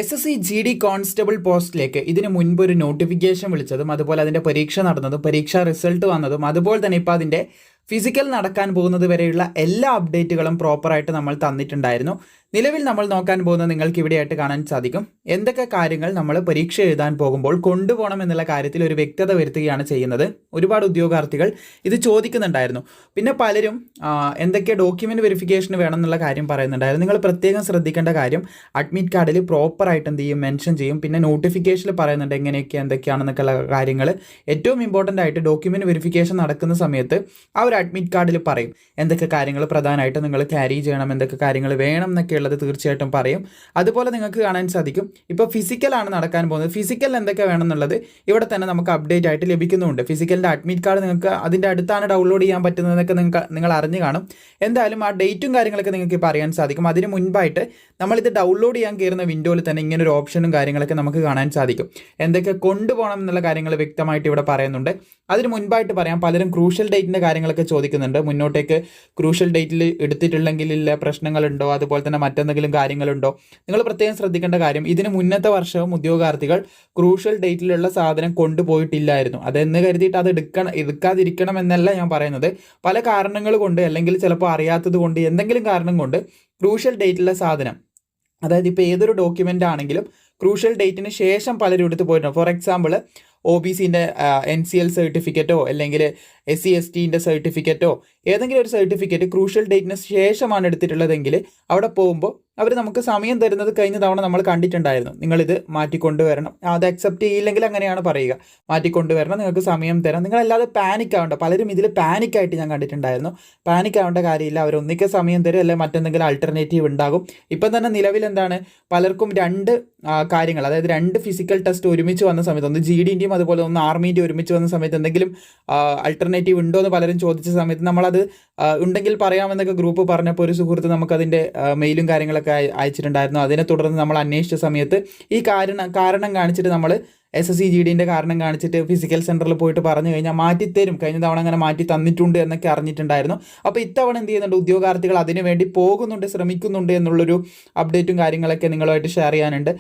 SSC GD constable പോസ്റ്റിലേക്ക് ഇതിനു മുൻപ് ഒരു നോട്ടിഫിക്കേഷൻ വിളിച്ചതും അതുപോലെ അതിൻ്റെ പരീക്ഷ നടന്നതും പരീക്ഷാ റിസൾട്ട് വന്നതും അതുപോലെ തന്നെ ഇപ്പോൾ അതിൻ്റെ ഫിസിക്കൽ നടക്കാൻ പോകുന്നത് വരെയുള്ള എല്ലാ അപ്ഡേറ്റുകളും പ്രോപ്പറായിട്ട് നമ്മൾ തന്നിട്ടുണ്ടായിരുന്നു. നിലവിൽ നമ്മൾ നോക്കാൻ പോകുന്നത് നിങ്ങൾക്ക് ഇവിടെയായിട്ട് കാണാൻ സാധിക്കും. എന്തൊക്കെ കാര്യങ്ങൾ നമ്മൾ പരീക്ഷ എഴുതാൻ പോകുമ്പോൾ കൊണ്ടുപോകണം എന്നുള്ള കാര്യത്തിൽ ഒരു വ്യക്തത വരുത്തുകയാണ് ചെയ്യുന്നത്. ഒരുപാട് ഉദ്യോഗാർത്ഥികൾ ഇത് ചോദിക്കുന്നുണ്ടായിരുന്നു. പിന്നെ പലരും എന്തൊക്കെ ഡോക്യുമെൻ്റ് വെരിഫിക്കേഷന് വേണം എന്നുള്ള കാര്യം പറയുന്നുണ്ടായിരുന്നു. നിങ്ങൾ പ്രത്യേകം ശ്രദ്ധിക്കേണ്ട കാര്യം അഡ്മിറ്റ് കാർഡിൽ പ്രോപ്പറായിട്ട് എന്ത് ചെയ്യും, മെൻഷൻ ചെയ്യും. പിന്നെ നോട്ടിഫിക്കേഷനിൽ പറയുന്നുണ്ട് എങ്ങനെയൊക്കെ എന്തൊക്കെയാണെന്നൊക്കെയുള്ള കാര്യങ്ങൾ. ഏറ്റവും ഇമ്പോർട്ടൻ്റ് ആയിട്ട് ഡോക്യുമെൻ്റ് വെരിഫിക്കേഷൻ നടക്കുന്ന സമയത്ത് ആ ഒരു അഡ്മിറ്റ് കാർഡിൽ പറയും എന്തൊക്കെ കാര്യങ്ങൾ പ്രധാനമായിട്ട് നിങ്ങൾ ക്യാരി ചെയ്യണം, എന്തൊക്കെ കാര്യങ്ങൾ വേണം എന്നൊക്കെ ഉള്ളത് തീർച്ചയായിട്ടും പറയും. അതുപോലെ നിങ്ങൾക്ക് കാണാൻ സാധിക്കും ഇപ്പോൾ ഫിസിക്കലാണ് നടക്കാൻ പോകുന്നത്. ഫിസിക്കൽ എന്തൊക്കെ വേണം എന്നുള്ളത് ഇവിടെ തന്നെ നമുക്ക് അപ്ഡേറ്റ് ആയിട്ട് ലഭിക്കുന്നുണ്ട്. ഫിസിക്കലിൻ്റെ അഡ്മിറ്റ് കാർഡ് നിങ്ങൾക്ക് അതിൻ്റെ അടുത്താണ് ഡൗൺലോഡ് ചെയ്യാൻ പറ്റുന്നതൊക്കെ നിങ്ങൾ അറിഞ്ഞു കാണും. എന്തായാലും ആ ഡേറ്റും കാര്യങ്ങളൊക്കെ നിങ്ങൾക്ക് ഇപ്പോൾ അറിയാൻ സാധിക്കും. അതിന് മുൻപായിട്ട് നമ്മളിത് ഡൗൺലോഡ് ചെയ്യാൻ കയറുന്ന വിൻഡോയിൽ തന്നെ ഇങ്ങനൊരു ഓപ്ഷനും കാര്യങ്ങളൊക്കെ നമുക്ക് കാണാൻ സാധിക്കും. എന്തൊക്കെ കൊണ്ടുപോകണം എന്നുള്ള കാര്യങ്ങൾ വ്യക്തമായിട്ട് ഇവിടെ പറയുന്നുണ്ട്. അതിന് മുൻപായിട്ട് പറയാം, പലരും ക്രൂഷ്യൽ ഡേറ്റിൻ്റെ കാര്യങ്ങളൊക്കെ ചോദിക്കുന്നുണ്ട്. മുന്നോട്ടേക്ക് ക്രൂഷ്യൽ ഡേറ്റിൽ എടുത്തിട്ടില്ലെങ്കിൽ പ്രശ്നങ്ങളുണ്ടോ, അതുപോലെ തന്നെ മറ്റെന്തെങ്കിലും കാര്യങ്ങളുണ്ടോ. നിങ്ങൾ പ്രത്യേകം ശ്രദ്ധിക്കേണ്ട കാര്യം, ഇതിന് മുന്നത്തെ വർഷവും ഉദ്യോഗാർത്ഥികൾ ക്രൂഷ്യൽ ഡേറ്റിലുള്ള സാധനം കൊണ്ടുപോയിട്ടില്ലായിരുന്നു. അതെന്ന് കരുതിയിട്ട് അത് എടുക്കാതിരിക്കണം എന്നല്ല ഞാൻ പറയുന്നത്. പല കാരണങ്ങൾ കൊണ്ട്, അല്ലെങ്കിൽ ചിലപ്പോൾ അറിയാത്തത് കൊണ്ട്, എന്തെങ്കിലും കാരണം കൊണ്ട് ക്രൂഷ്യൽ ഡേറ്റിലുള്ള സാധനം, അതായത് ഇപ്പോൾ ഏതൊരു ഡോക്യുമെൻ്റ് ആണെങ്കിലും ക്രൂഷ്യൽ ഡേറ്റിന് ശേഷം പലരും എടുത്ത് പോയിട്ടുണ്ട്. ഫോർ എക്സാമ്പിൾ OBCൻ്റെ NCL സർട്ടിഫിക്കറ്റോ അല്ലെങ്കിൽ SC/STൻ്റെ സർട്ടിഫിക്കറ്റോ ഏതെങ്കിലും ഒരു സർട്ടിഫിക്കറ്റ് ക്രൂഷ്യൽ ഡേറ്റിന് ശേഷമാണ് എടുത്തിട്ടുള്ളതെങ്കിൽ അവിടെ പോകുമ്പോൾ അവർ നമുക്ക് സമയം തരുന്നത് കഴിഞ്ഞ തവണ നമ്മൾ കണ്ടിട്ടുണ്ടായിരുന്നു. നിങ്ങളിത് മാറ്റിക്കൊണ്ടുവരണം, അത് അക്സെപ്റ്റ് ചെയ്യില്ലെങ്കിൽ അങ്ങനെയാണ് പറയുക, മാറ്റിക്കൊണ്ടുവരണം, നിങ്ങൾക്ക് സമയം തരാം. നിങ്ങളല്ലാതെ പാനിക് ആവേണ്ട. പലരും ഇതിൽ പാനിക്കായിട്ട് ഞാൻ കണ്ടിട്ടുണ്ടായിരുന്നു. പാനിക് ആവേണ്ട കാര്യമില്ല. അവർ ഒന്നിക്കെ സമയം തരും, അല്ലെങ്കിൽ മറ്റെന്തെങ്കിലും ആൾട്ടർനേറ്റീവ് ഉണ്ടാകും. ഇപ്പം തന്നെ നിലവിൽ എന്താണ്, പലർക്കും രണ്ട് കാര്യങ്ങൾ, അതായത് രണ്ട് ഫിസിക്കൽ ടെസ്റ്റ് ഒരുമിച്ച് വന്ന സമയത്ത്, ഒന്ന് GDൻ്റെയും അതുപോലെ ഒന്ന് ആർമീൻ്റെയും ഒരുമിച്ച് വന്ന സമയത്ത് എന്തെങ്കിലും ആൾട്ടർനേറ്റീവ് ഉണ്ടോ എന്ന് പലരും ചോദിച്ച സമയത്ത് നമ്മളത് ഉണ്ടെങ്കിൽ പറയാമെന്നൊക്കെ ഗ്രൂപ്പ് പറഞ്ഞപ്പോൾ ഒരു സുഹൃത്ത് നമുക്കതിൻ്റെ മെയിലും കാര്യങ്ങളൊക്കെ അയച്ചിട്ടുണ്ടായിരുന്നു. അതിനെ തുടർന്ന് നമ്മൾ അന്വേഷിച്ച സമയത്ത് ഈ കാരണം കാണിച്ചിട്ട് നമ്മൾ SSC GDൻ്റെ കാരണം കാണിച്ചിട്ട് ഫിസിക്കൽ സെൻറ്ററിൽ പോയിട്ട് പറഞ്ഞു കഴിഞ്ഞാൽ മാറ്റിത്തരും, കഴിഞ്ഞ തവണ അങ്ങനെ മാറ്റി തന്നിട്ടുണ്ട് എന്നൊക്കെ അറിഞ്ഞിട്ടുണ്ടായിരുന്നു. അപ്പോൾ ഇത്തവണ എന്ത് ചെയ്യുന്നുണ്ട്, ഉദ്യോഗാർത്ഥികൾ അതിനു വേണ്ടി പോകുന്നുണ്ട്, ശ്രമിക്കുന്നുണ്ട് എന്നുള്ളൊരു അപ്ഡേറ്റും കാര്യങ്ങളൊക്കെ നിങ്ങളുമായിട്ട് ഷെയർ ചെയ്യാനുണ്ട്.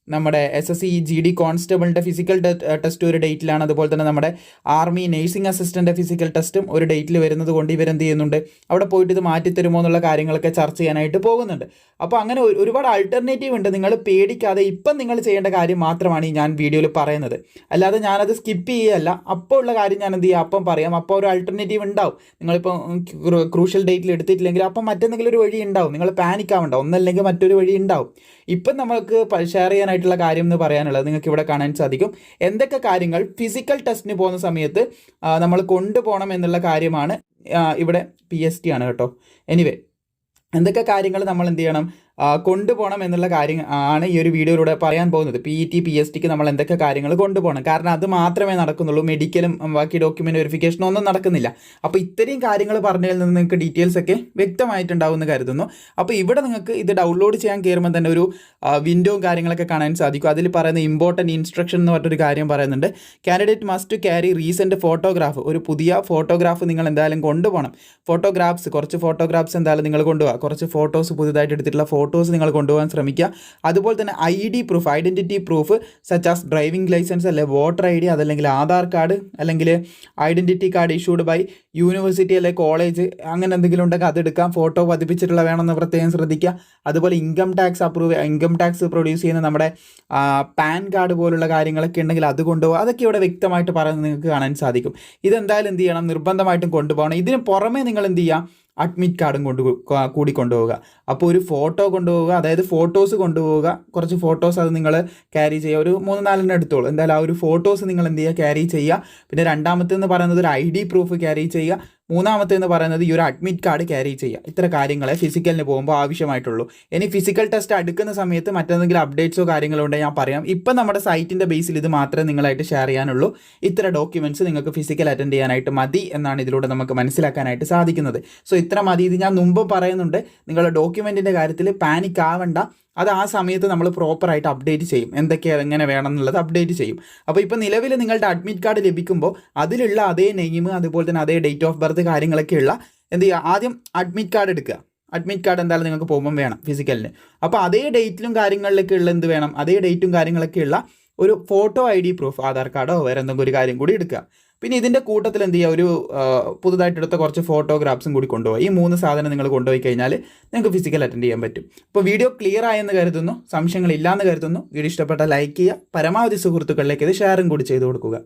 നമ്മുടെ SSC GD കോൺസ്റ്റബിളിൻ്റെ ഫിസിക്കൽ ടെസ്റ്റ് ഒരു ഡേറ്റിലാണ്. അതുപോലെ തന്നെ നമ്മുടെ ആർമി നേഴ്സിംഗ് അസിസ്റ്റൻ്റ് ഫിസിക്കൽ ടെസ്റ്റും ഒരു ഡേറ്റിൽ വരുന്നത് കൊണ്ട് ഇവരെന്ത് ചെയ്യുന്നുണ്ട്, അവിടെ പോയിട്ട് ഇത് മാറ്റിത്തരുമോ എന്നുള്ള കാര്യങ്ങളൊക്കെ ചർച്ച ചെയ്യാനായിട്ട് പോകുന്നുണ്ട്. അപ്പോൾ അങ്ങനെ ഒരുപാട് ആൾട്ടർനേറ്റീവ് ഉണ്ട്. നിങ്ങൾ പേടിക്കാതെ ഇപ്പം നിങ്ങൾ ചെയ്യേണ്ട കാര്യം മാത്രമാണ് ഈ ഞാൻ വീഡിയോയിൽ പറയുന്നത്. അല്ലാതെ ഞാനത് സ്കിപ്പ് ചെയ്യുകയല്ല. അപ്പോൾ ഉള്ള കാര്യം ഞാൻ എന്ത് ചെയ്യുക, അപ്പം പറയാം. അപ്പോൾ ഒരു ആൾട്ടർനേറ്റീവ് ഉണ്ടാവും. നിങ്ങളിപ്പോൾ ക്രൂഷ്യൽ ഡേറ്റിൽ എടുത്തിട്ടില്ലെങ്കിൽ അപ്പം മറ്റെന്തെങ്കിലും ഒരു വഴി ഉണ്ടാവും. നിങ്ങൾ പാനിക് ആവണ്ട, ഒന്നല്ലെങ്കിൽ മറ്റൊരു വഴി ഉണ്ടാവും. ഇപ്പം നമ്മൾക്ക് ഷെയർ ചെയ്യാനായിട്ടുള്ള കാര്യം എന്ന് പറയാനുള്ളത് നിങ്ങൾക്ക് ഇവിടെ കാണാൻ സാധിക്കും. എന്തൊക്കെ കാര്യങ്ങൾ ഫിസിക്കൽ ടെസ്റ്റിന് പോകുന്ന സമയത്ത് നമ്മൾ കൊണ്ടുപോകണം എന്നുള്ള കാര്യമാണ്. ഇവിടെ PST ആണ് കേട്ടോ. എനിവേ, എന്തൊക്കെ കാര്യങ്ങൾ നമ്മൾ എന്ത് ചെയ്യണം, കൊണ്ടുപോകണം എന്നുള്ള കാര്യം ആണ് ഈ ഒരു വീഡിയോയിലൂടെ പറയാൻ പോകുന്നത്. PET PSTക്ക് നമ്മൾ എന്തൊക്കെ കാര്യങ്ങൾ കൊണ്ടുപോകണം, കാരണം അത് മാത്രമേ നടക്കുന്നുള്ളൂ. മെഡിക്കലും ബാക്കി ഡോക്യുമെൻ്റ് വെരിഫിക്കേഷനും ഒന്നും നടക്കുന്നില്ല. അപ്പോൾ ഇത്രയും കാര്യങ്ങൾ പറഞ്ഞതിൽ നിന്ന് നിങ്ങൾക്ക് ഡീറ്റെയിൽസ് ഒക്കെ വ്യക്തമായിട്ടുണ്ടാവും എന്ന് കരുതുന്നു. അപ്പോൾ ഇവിടെ നിങ്ങൾക്ക് ഇത് ഡൗൺലോഡ് ചെയ്യാൻ കയറുമ്പോൾ തന്നെ ഒരു വിൻഡോയും കാര്യങ്ങളൊക്കെ കാണാൻ സാധിക്കും. അതിൽ പറയുന്ന ഇമ്പോർട്ടൻറ്റ് ഇൻസ്ട്രക്ഷൻ എന്ന് പറഞ്ഞൊരു കാര്യം പറയുന്നുണ്ട്. Candidate must carry recent photograph. ഒരു പുതിയ ഫോട്ടോഗ്രാഫ് നിങ്ങൾ എന്തായാലും കൊണ്ടുപോകണം. കുറച്ച് ഫോട്ടോഗ്രാഫ്സ് എന്തായാലും നിങ്ങൾ കൊണ്ടുപോകുക. കുറച്ച് ഫോട്ടോസ് പുതുതായിട്ട് എടുത്തിട്ടുള്ള ഫോട്ടോസ് നിങ്ങൾ കൊണ്ടുപോകാൻ ശ്രമിക്കുക. അതുപോലെ തന്നെ ID proof, identity proof such as driving licence, അല്ലെങ്കിൽ വോട്ടർ ID, അതല്ലെങ്കിൽ ആധാർ കാർഡ്, അല്ലെങ്കിൽ identity card issued by university അല്ലെങ്കിൽ കോളേജ്, അങ്ങനെ എന്തെങ്കിലും ഉണ്ടെങ്കിൽ അതെടുക്കാം. ഫോട്ടോ പതിപ്പിച്ചിട്ടുള്ള വേണമെന്ന് പ്രത്യേകം ശ്രദ്ധിക്കുക. അതുപോലെ ഇൻകം ടാക്സ് പ്രൊഡ്യൂസ് ചെയ്യുന്ന നമ്മുടെ പാൻ കാർഡ് പോലുള്ള കാര്യങ്ങളൊക്കെ ഉണ്ടെങ്കിൽ അത് കൊണ്ടുപോകുക. അതൊക്കെ ഇവിടെ വ്യക്തമായിട്ട് പറയുന്നത് നിങ്ങൾക്ക് കാണാൻ സാധിക്കും. ഇതെന്തായാലും എന്ത് ചെയ്യണം, നിർബന്ധമായിട്ടും കൊണ്ടുപോകണം. ഇതിന് പുറമേ നിങ്ങൾ എന്ത് ചെയ്യുക, അഡ്മിറ്റ് കാർഡും കൂടി കൊണ്ടുപോവുക. അപ്പോൾ ഒരു ഫോട്ടോ കൊണ്ടുപോവുക, അതായത് ഫോട്ടോസ് കൊണ്ടുപോവുക. കുറച്ച് ഫോട്ടോസ് അത് നിങ്ങൾ ക്യാരി ചെയ്യുക. ഒരു 3-4 എടുത്തോളൂ. എന്തായാലും ആ ഒരു ഫോട്ടോസ് നിങ്ങൾ എന്ത് ചെയ്യുക, ക്യാരി ചെയ്യുക. പിന്നെ രണ്ടാമത്തേന്ന് പറയുന്നത് ഒരു ID പ്രൂഫ് ക്യാരി ചെയ്യുക. മൂന്നാമത്തേന്ന് പറയുന്നത് ഈ ഒരു അഡ്മിറ്റ് കാർഡ് ക്യാരി ചെയ്യുക. ഇത്ര കാര്യങ്ങളെ ഫിസിക്കലിന് പോകുമ്പോൾ ആവശ്യമായിട്ടുള്ളൂ. ഇനി ഫിസിക്കൽ ടെസ്റ്റ് അടുക്കുന്ന സമയത്ത് മറ്റെന്തെങ്കിലും അപ്ഡേറ്റ്സോ കാര്യങ്ങളോ ഉണ്ടെങ്കിൽ ഞാൻ പറയാം. ഇപ്പം നമ്മുടെ സൈറ്റിൻ്റെ ബേസിൽ ഇത് മാത്രമേ നിങ്ങളായിട്ട് ഷെയർ ചെയ്യാനുള്ളൂ. ഇത്ര ഡോക്യുമെൻറ്റ്സ് നിങ്ങൾക്ക് ഫിസിക്കൽ അറ്റൻഡ് ചെയ്യാനായിട്ട് മതി എന്നാണ് ഇതിലൂടെ നമുക്ക് മനസ്സിലാക്കാനായിട്ട് സാധിക്കുന്നത്. സോ ഇത്ര മതി. ഇത് ഞാൻ മുമ്പ് പറയുന്നുണ്ട്, നിങ്ങളുടെ ഡോക്യുമെൻറ്റിൻ്റെ കാര്യത്തിൽ പാനിക് ആവണ്ട. അത് ആ സമയത്ത് നമ്മൾ പ്രോപ്പറായിട്ട് അപ്ഡേറ്റ് ചെയ്യും. എന്തൊക്കെയാണ് എങ്ങനെ വേണം എന്നുള്ളത് അപ്ഡേറ്റ് ചെയ്യും. അപ്പോൾ ഇപ്പോൾ നിലവിൽ നിങ്ങളുടെ അഡ്മിറ്റ് കാർഡ് ലഭിക്കുമ്പോൾ അതിലുള്ള അതേ നെയിം, അതുപോലെ തന്നെ അതേ ഡേറ്റ് ഓഫ് ബർത്ത് കാര്യങ്ങളൊക്കെ ഉള്ള എന്ത് ചെയ്യുക, ആദ്യം അഡ്മിറ്റ് കാർഡ് എടുക്കുക. അഡ്മിറ്റ് കാർഡ് എന്തായാലും നിങ്ങൾക്ക് പോകുമ്പം വേണം ഫിസിക്കലിന്. അപ്പോൾ അതേ ഡേറ്റിലും കാര്യങ്ങളിലൊക്കെ ഉള്ള എന്ത് വേണം, അതേ ഡേറ്റും കാര്യങ്ങളൊക്കെ ഉള്ള ഒരു ഫോട്ടോ ID പ്രൂഫ്, ആധാർ കാർഡോ വേറെ എന്തെങ്കിലും ഒരു കാര്യം കൂടി എടുക്കുക. പിന്നെ ഇതിൻ്റെ കൂട്ടത്തിൽ എന്ത് ചെയ്യുക, ഒരു പുതുതായിട്ട് എടുത്ത കുറച്ച് ഫോട്ടോഗ്രാഫ്സും കൂടി കൊണ്ടുപോകുക. ഈ 3 സാധനം നിങ്ങൾ കൊണ്ടുപോയി കഴിഞ്ഞാൽ നിങ്ങൾക്ക് ഫിസിക്കൽ അറ്റൻഡ് ചെയ്യാൻ പറ്റും. അപ്പോൾ വീഡിയോ ക്ലിയർ ആയെന്ന് കരുതുന്നു, സംശയങ്ങളില്ലാന്ന് കരുതുന്നു. വീഡിയോ ഇഷ്ടപ്പെട്ടാൽ ലൈക്ക് ചെയ്യുക, പരമാവധി സുഹൃത്തുക്കളിലേക്ക് ഇത് ഷെയറും കൂടി ചെയ്ത് കൊടുക്കുക.